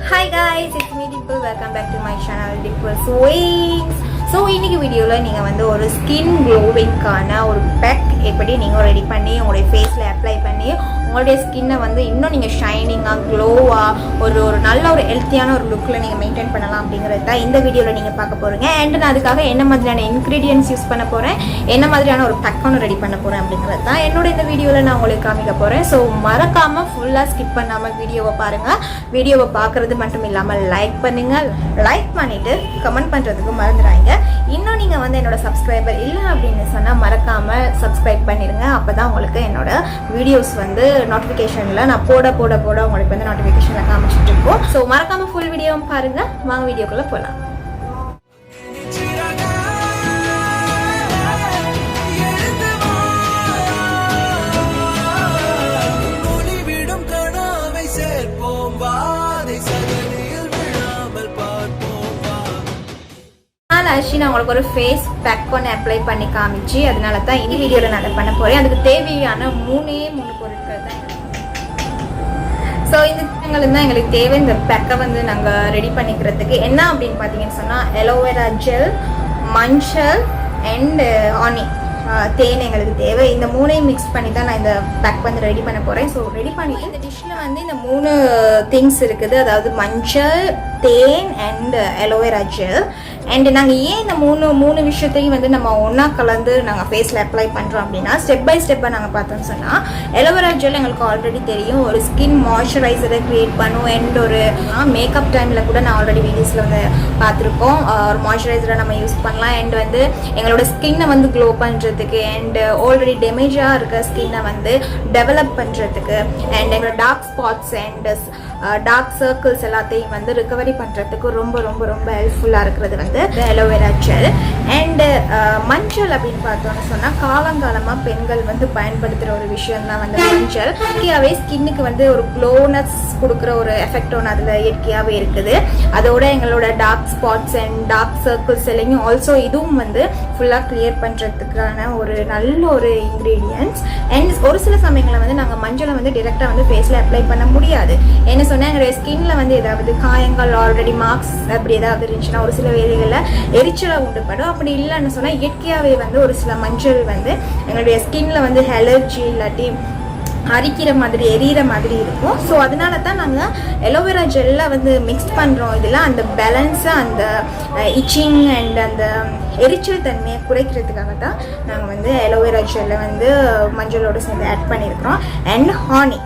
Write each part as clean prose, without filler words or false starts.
Hi guys, it's me Dimple. Welcome back to my channel DIMPLE'S WINGS. So இன்னைக்கு வீடியோல நீங்க வந்து ஒரு ஸ்கின் க்ளோவிங்கான ஒரு பேக் எப்படி நீங்க ரெடி பண்ணி உங்களுடைய ஃபேஸ்ல அப்ளை பண்ணி உங்களுடைய ஸ்கின்னை வந்து இன்னும் நீங்க ஷைனிங்கா க்ளோவா ஒரு நல்ல ஒரு ஹெல்த்தியான ஒரு லுக்ல நீங்க மெயின்டைன் பண்ணலாம் அப்படிங்கறது தான் இந்த வீடியோல நீங்க பார்க்க போறீங்க. அண்ட் நான் அதுக்காக என்ன மாதிரியான இன்கிரிடியன்ட்ஸ் யூஸ் பண்ண போறேன், என்ன மாதிரியான ஒரு பேக் ஒன்று ரெடி பண்ண போறேன் அப்படிங்கறது தான் என்னோட இந்த வீடியோல நான் உங்களுக்கு காமிக்க போறேன். ஸோ மறக்காம ஃபுல்லா ஸ்கிப் பண்ணாம வீடியோவை பாருங்க. வீடியோவை பார்க்கறது மட்டும் இல்லாம லைக் பண்ணுங்க. லைக் பண்ணிட்டு கமெண்ட் பண்றதுக்கு மறந்துடாதீங்க. இன்னும் நீங்க வந்து என்னோட சப்ஸ்கிரைபர் இல்லை அப்படின்னு சொன்னா மறக்காம சப்ஸ்கிரைப் பண்ணிடுங்க. அப்பதான் உங்களுக்கு என்னோட வீடியோஸ் வந்து நோட்டிஃபிகேஷன்ல நான் போட உங்களுக்கு வந்து நோட்டிஃபிகேஷன்ல காமிச்சிட்டு இருக்கும். ஸோ மறக்காம ஃபுல் வீடியோவும் பாருங்க. வாங்க வீடியோக்குள்ள போலாம். நான் உங்களுக்கு ஒரு ஃபேஸ் பேக் ஒன்று அப்ளை பண்ணி காமிச்சு அதனால தான் இந்த வீடியோவில் நான் அதை பண்ண போகிறேன். அதுக்கு தேவையான மூணு பொருட்கள் தான். ஸோ இந்த விஷயங்கள் தான் எங்களுக்கு தேவை. இந்த பேக்கை வந்து நாங்கள் ரெடி பண்ணிக்கிறதுக்கு என்ன அப்படின்னு பார்த்தீங்கன்னு சொன்னால் அலோவேரா ஜெல், மஞ்சள் அண்ட் ஹனி, தேன் எங்களுக்கு தேவை. இந்த மூணையும் மிக்ஸ் பண்ணி தான் நான் இந்த பேக் வந்து ரெடி பண்ண போகிறேன். ஸோ ரெடி பண்ணிட்டு இந்த டிஷ்ஷில் வந்து இந்த மூணு திங்ஸ் இருக்குது, அதாவது மஞ்சள், தேன் அண்ட் அலோவேரா ஜெல். அண்ட் நாங்கள் ஏன் இந்த மூணு விஷயத்தையும் வந்து நம்ம ஒன்றா கலந்து நாங்கள் ஃபேஸில் அப்ளை பண்ணுறோம் அப்படின்னா ஸ்டெப் பை ஸ்டெப்பாக நாங்கள் பார்த்தோம்னு சொன்னால் அலோவேரா ஜெல் எங்களுக்கு ஆல்ரெடி தெரியும், ஒரு ஸ்கின் மாய்ஸ்சரைசரை க்ரியேட் பண்ணும். அண்ட் ஒரு மேக்கப் டைமில் கூட நான் ஆல்ரெடி வீடியோஸில் வந்து பார்த்துருக்கோம். ஒரு மாய்ஸ்சரைசரை நம்ம யூஸ் பண்ணலாம். அண்ட் வந்து எங்களோட ஸ்கின்னை வந்து க்ளோ பண்ணுறதுக்கு அண்ட் ஆல்ரெடி டேமேஜாக இருக்க ஸ்கின்னை வந்து டெவலப் பண்ணுறதுக்கு அண்ட் எங்களோட dark spots and dark circles எல்லாத்தையும் வந்து ரிகவரி பண்ணுறதுக்கு ரொம்ப ரொம்ப ரொம்ப ஹெல்ப்ஃபுல்லாக இருக்கிறது வந்து அலோவேரா ஜெல். அண்டு மஞ்சள் அப்படின்னு பார்த்தோன்னு சொன்னால் காலங்காலமாக பெண்கள் வந்து பயன்படுத்துகிற ஒரு விஷயம் தான் வந்து மஞ்சள். இயற்கையாகவே ஸ்கின்னுக்கு வந்து ஒரு க்ளோனஸ் கொடுக்குற ஒரு எஃபெக்ட் ஒன்று அதில் இயற்கையாகவே இருக்குது. அதோட எங்களோட dark spots and dark circles எல்லாம் ஆல்சோ இதுவும் வந்து ஃபுல்லாக கிளியர் பண்ணுறதுக்கான ஒரு நல்ல ஒரு இன்க்ரீடியன்ட்ஸ். அண்ட் ஒரு சில சமயங்களில் வந்து நாங்கள் மஞ்சளை வந்து டிரெக்டாக வந்து ஃபேஸில் அப்ளை பண்ண முடியாது. என்ன சொன்னால் எங்களுடைய ஸ்கின்ல வந்து ஏதாவது காயங்கள் ஆல்ரெடி மார்க்ஸ் அப்படி ஏதாவது இருந்துச்சுன்னா ஒரு சில வேலைகளில் எரிச்சலை உண்டுப்படும். அப்படி இல்லைன்னு சொன்னால் இயற்கையாகவே வந்து ஒரு சில மஞ்சள் வந்து எங்களுடைய ஸ்கின்ல வந்து அலர்ஜி இல்லாட்டி அரிக்கிற மாதிரி எரியிற மாதிரி இருக்கும். ஸோ அதனால தான் நாங்கள் அலோவேரா ஜெல்ல வந்து மிக்ஸ் பண்ணுறோம். இதில் அந்த பேலன்ஸை அந்த இச்சிங் அண்ட் அந்த எரிச்சல் தன்மையை குறைக்கிறதுக்காக தான் நாங்கள் வந்து அலோவேரா ஜெல்லை வந்து மஞ்சளோடு சேர்ந்து ஆட் பண்ணியிருக்கிறோம். அண்ட் ஹானி,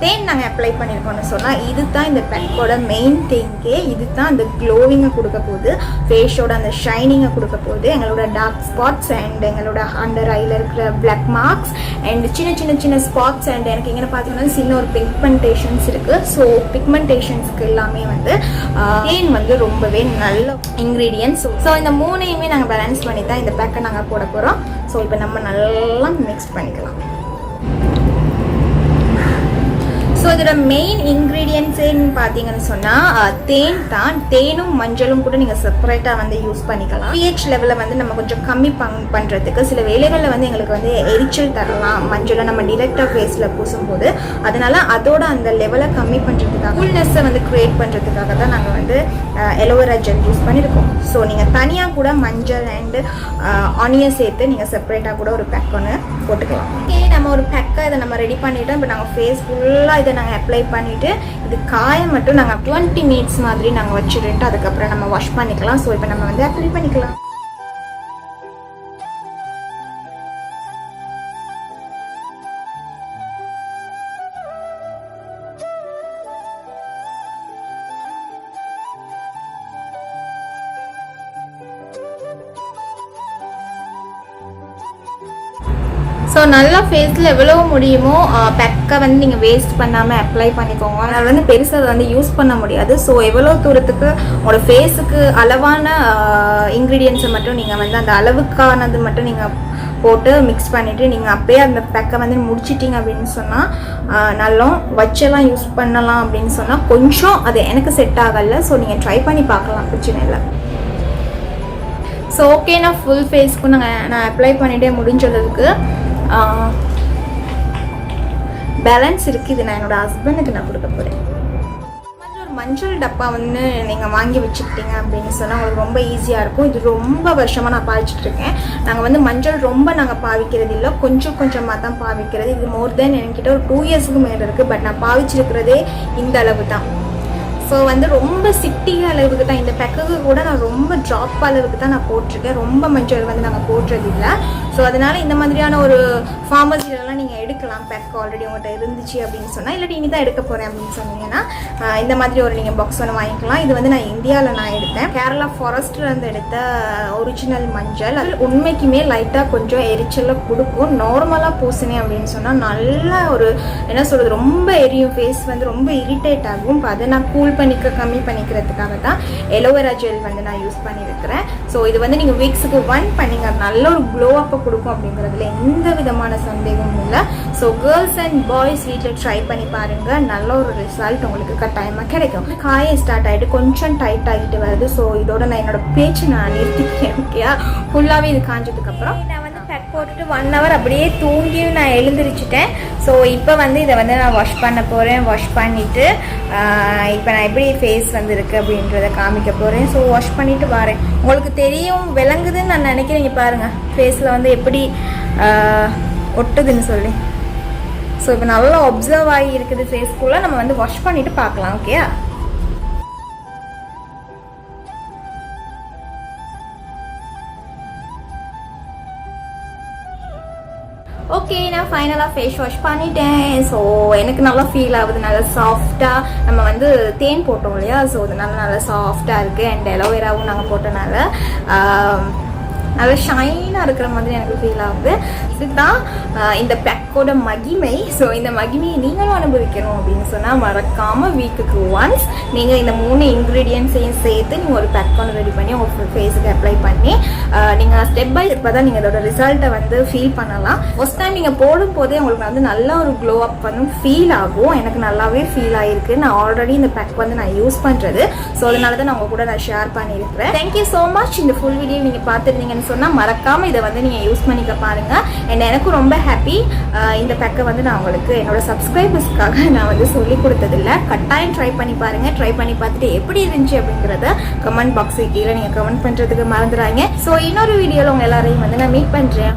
தேன் நாங்கள் அப்ளை பண்ணியிருக்கோம்னு சொன்னால் இது தான் இந்த பேக்கோட மெயின் திங்கே. இது தான் அந்த க்ளோவிங்கை கொடுக்க போகுது, ஃபேஸோட அந்த ஷைனிங்கை கொடுக்க போகுது. எங்களோட டார்க் ஸ்பாட்ஸ் அண்ட் எங்களோட அண்டர் ஐயில் இருக்கிற பிளாக் மார்க்ஸ் அண்ட் சின்ன ஸ்பாட்ஸ் அண்ட் எனக்கு இங்கே பார்த்தீங்கன்னா சின்ன ஒரு பிக்மெண்டேஷன்ஸ் இருக்குது. ஸோ பிக்மெண்டேஷன்ஸ்க்கு எல்லாமே வந்து தேன் வந்து ரொம்பவே நல்ல இன்க்ரீடியன்ஸ். ஸோ இந்த மூணையுமே நாங்கள் பேலன்ஸ் பண்ணி தான் இந்த பேக்கை நாங்கள் போட போகிறோம். ஸோ இப்போ நம்ம நல்லா மிக்ஸ் பண்ணிக்கலாம். ஸோ இதோட மெயின் இன்க்ரீடியன்ட்ஸுன்னு பார்த்தீங்கன்னு சொன்னால் தேன் தான். தேனும் மஞ்சளும் கூட நீங்கள் செப்பரேட்டாக வந்து யூஸ் பண்ணிக்கலாம். பிஹெச் லெவலில் வந்து நம்ம கொஞ்சம் கம்மி பண்ணுறதுக்கு சில வேலைகளில் வந்து எங்களுக்கு வந்து எரிச்சல் தரலாம் மஞ்சளை நம்ம டிரெக்டாக ஃபேஸில் பூசும்போது. அதனால அதோட அந்த லெவலை கம்மி பண்ணுறதுக்காக கூல்னஸை வந்து க்ரியேட் பண்ணுறதுக்காக தான் நாங்கள் வந்து அலோவேரா ஜெல் யூஸ் பண்ணியிருக்கோம். ஸோ நீங்கள் தனியாக கூட மஞ்சள் அண்டு ஆனியன் சேர்த்து நீங்கள் செப்பரேட்டாக கூட ஒரு பேக் ஒன்று போட்டுக்கலாம். ஓகே, நம்ம ஒரு பேக்கை இதை நம்ம ரெடி பண்ணிவிட்டோம். இப்போ நாங்கள் ஃபேஸ் ஃபுல்லாக இதை நாங்கள் அப்ளை பண்ணிவிட்டு இது காய மட்டும் நாங்கள் 20 மினிட்ஸ் மாதிரி நாங்கள் வச்சுட்டு அதுக்கப்புறம் நம்ம வாஷ் பண்ணிக்கலாம். ஸோ இப்போ நம்ம வந்து அப்ளை பண்ணிக்கலாம். ஸோ நல்லா ஃபேஸில் எவ்வளோ முடியுமோ பேக்கை வந்து நீங்கள் வேஸ்ட் பண்ணாமல் அப்ளை பண்ணிக்கோங்க. அதனால் வந்து பெருசாக அதை வந்து யூஸ் பண்ண முடியாது. ஸோ எவ்வளோ தூரத்துக்கு உங்களோட ஃபேஸுக்கு அளவான இன்க்ரீடியன்ஸை மட்டும் நீங்கள் வந்து அந்த அளவுக்கானது மட்டும் நீங்கள் போட்டு மிக்ஸ் பண்ணிவிட்டு நீங்கள் அப்போயே அந்த பேக்கை வந்து முடிச்சிட்டிங்க அப்படின்னு சொன்னால் நல்லா வச்செல்லாம் யூஸ் பண்ணலாம். அப்படின்னு சொன்னால் கொஞ்சம் அது எனக்கு செட் ஆகலை. ஸோ நீங்கள் ட்ரை பண்ணி பார்க்கலாம், பிரச்சனை இல்லை. ஸோ ஓகே, நான் ஃபுல் ஃபேஸ்க்கு நான் அப்ளை பண்ணிகிட்டே முடிஞ்சதுக்கு பேலன்ஸ் இருக்குது. இது நான் என்னோட ஹஸ்பண்டுக்கு நான் கொடுக்க போகிறேன். மஞ்சள் டப்பா வந்து நீங்கள் வாங்கி வச்சுக்கிட்டீங்க அப்படின்னு சொன்னால் உங்களுக்கு ரொம்ப ஈஸியாக இருக்கும். இது ரொம்ப வருஷமாக நான் பாவிச்சிட்டு இருக்கேன். நாங்கள் வந்து மஞ்சள் ரொம்ப நாங்கள் பாவிக்கிறது இல்லை, கொஞ்சம் கொஞ்சமாக தான் பாவிக்கிறது. இது மோர் தென் என்கிட்ட ஒரு 2 இயர்ஸுக்கு மேலே இருக்குது. பட் நான் பாவிச்சிருக்கிறதே இந்த அளவு தான். ஸோ வந்து ரொம்ப சிட்டிய அளவுக்கு தான், இந்த பெக்குக்கு கூட நான் ரொம்ப ட்ராப் அளவுக்கு தான் நான் போட்டிருக்கேன். ரொம்ப மஞ்சள் வந்து நாங்கள் போடுறது இல்லை. ஸோ அதனால் இந்த மாதிரியான ஒரு ஃபார்மசிலலாம் நீங்கள் எடுக்கலாம். பெக் ஆல்ரெடி உங்கள்கிட்ட இருந்துச்சு அப்படின்னு சொன்னால், இல்லாட்டி இனி தான் எடுக்க போகிறேன் அப்படின்னு சொன்னீங்கன்னா இந்த மாதிரி ஒரு நீங்கள் பாக்ஸ் ஒன்று வாங்கிக்கலாம். இது வந்து நான் இந்தியாவில் நான் எடுத்தேன், கேரளா ஃபாரஸ்ட்லேருந்து எடுத்த ஒரிஜினல் மஞ்சள். அது உண்மைக்குமே லைட்டாக கொஞ்சம் எரிச்சலை கொடுக்கும். நார்மலாக பூசினேன் அப்படின்னு சொன்னால் நல்லா ஒரு என்ன சொல்கிறது, ரொம்ப எரியும், ஃபேஸ் வந்து ரொம்ப இரிட்டேட் ஆகும். இப்போ அதை நான் கூல் கம்மி பண்ணிக்கிறதுக்காக தான் எலோவேரா ஜெல் வந்து நான் யூஸ் பண்ணியிருக்கிறேன். ஸோ இது வந்து நீங்கள் வீக்ஸுக்கு 1 பண்ணிங்க, நல்ல ஒரு க்ளோ அப்போ கொடுக்கும் அப்படிங்கிறதுல எந்த விதமான சந்தேகமும் இல்லை. ஸோ கேர்ள்ஸ் அண்ட் பாய்ஸ் வீட்டில் ட்ரை பண்ணி பாருங்கள், நல்ல ஒரு ரிசல்ட் உங்களுக்கு கட்டாயமாக கிடைக்கும். காயம் ஸ்டார்ட் ஆகிட்டு கொஞ்சம் டைட் ஆகிட்டு வருது. ஸோ இதோட நான் என்னோட பேச்சு நான் நிறுத்திக்கிறேன். ஓகேயா, ஃபுல்லாகவே இது காஞ்சதுக்கப்புறம் நான் வந்து பெக் போட்டுட்டு 1 hour அப்படியே தூங்கி நான் எழுந்திரிச்சிட்டேன். ஸோ இப்போ வந்து இதை வந்து நான் வாஷ் பண்ண போகிறேன். வாஷ் பண்ணிவிட்டு இப்போ நான் எப்படி ஃபேஸ் வந்து இருக்குது அப்படின்றத காமிக்க போகிறேன். ஸோ வாஷ் பண்ணிவிட்டு வரேன். உங்களுக்கு தெரியும், விளங்குதுன்னு நான் நினைக்கிறேன். இங்கே பாருங்கள், ஃபேஸில் வந்து எப்படி ஒட்டுதுன்னு சொல்லி. ஸோ இப்போ நல்லா அப்சர்வ் ஆகி இருக்குது ஃபேஸ்க்குள்ளே. நம்ம வந்து வாஷ் பண்ணிவிட்டு பார்க்கலாம். ஓகே, ஓகே, நான் ஃபைனலாக ஃபேஸ் வாஷ் பண்ணிட்டேன். ஸோ எனக்கு நல்லா ஃபீல் ஆகுது, நல்லா சாஃப்டாக. நம்ம வந்து தேன் போட்டோம் இல்லையா, ஸோ அதனால நல்லா சாஃப்டாக இருக்குது. அண்ட் எலோவேராவும் நாங்கள் போட்டனால நல்லா ஷைனாக இருக்கிற மாதிரி எனக்கு ஃபீல் ஆகுது. இதுதான் இந்த பெக்கோட மகிமை. ஸோ இந்த மகிமையை நீங்களும் அனுபவிக்கணும் அப்படின்னு சொன்னால் மறக்காமல் வீக்குக்கு ஒன்ஸ் நீங்கள் இந்த 3 இன்க்ரீடியன்ஸையும் சேர்த்து நீங்கள் ஒரு பெக் ஒன்று ரெடி பண்ணி உங்கள் ஃபேஸுக்கு அப்ளை பண்ணி நீங்கள் ஸ்டெப் பை ஸ்டெப்பாக தான் நீங்கள் அதோட ரிசல்ட்டை வந்து ஃபீல் பண்ணலாம். ஃபர்ஸ்ட் டைம் நீங்கள் போடும் போதே உங்களுக்கு வந்து நல்ல ஒரு க்ளோ அப் வந்து ஃபீல் ஆகும். எனக்கு நல்லாவே ஃபீல் ஆகிருக்கு. நான் ஆல்ரெடி இந்த பெக் வந்து நான் யூஸ் பண்ணுறது. ஸோ அதனால தான் நான் உங்கள் கூட நான் ஷேர் பண்ணியிருக்கிறேன். Thank you so much. இந்த ஃபுல் வீடியோ நீங்கள் பார்த்துருந்தீங்கன்னு சொன்னால் மறக்காமல் இதை வந்து நீங்கள் யூஸ் பண்ணிக்க பாருங்கள். அண்ட் எனக்கும் ரொம்ப ஹாப்பி. இந்த பெக்கை வந்து நான் உங்களுக்கு என்னோட சப்ஸ்கிரைபர்ஸ்க்காக நான் வந்து சொல்லி கொடுத்ததில்லை. கட்டாயம் ட்ரை பண்ணி பாருங்கள். ட்ரை பண்ணி பார்த்துட்டு எப்படி இருந்துச்சு அப்படிங்கிறத கமெண்ட் பாக்ஸுக்கு கீழே நீங்கள் கமெண்ட் பண்ணுறதுக்கு மறந்துடாங்க. ஸோ இன்னொரு வீடியோவில் உங்கள் எல்லாரையும் வந்து நான் மீட் பண்ணுறேன்.